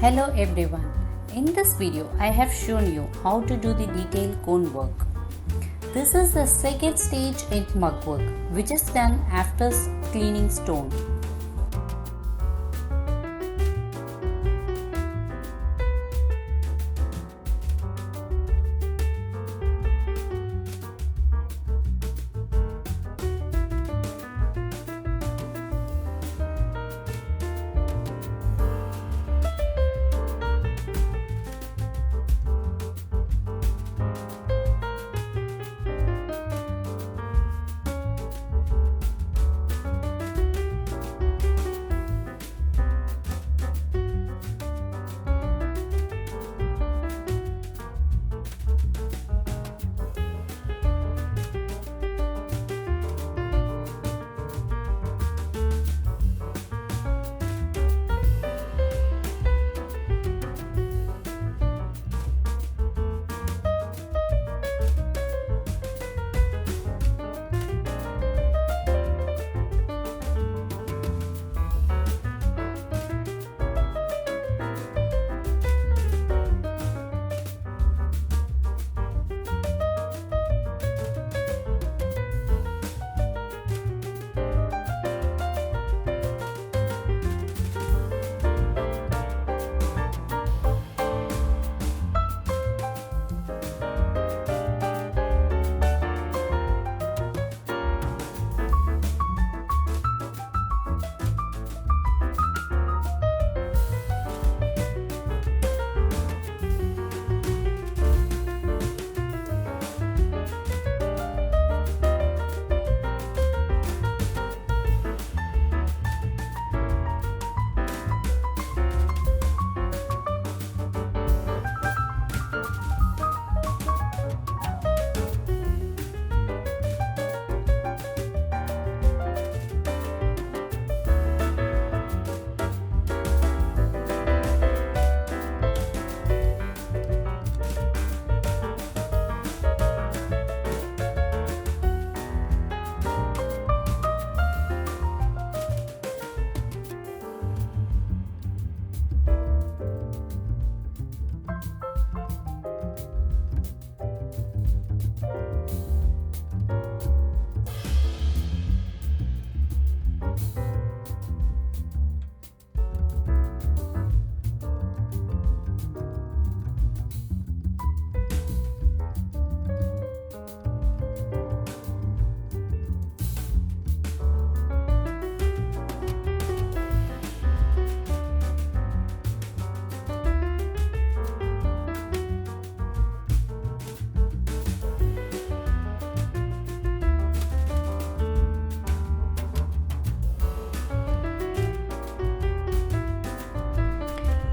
Hello everyone. In this video I have shown you how to do the detail cone work. This is the second stage in muck work which is done after cleaning stone.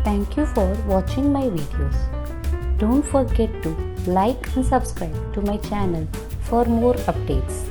Thank you for watching my videos. Don't forget to like and subscribe to my channel for more updates.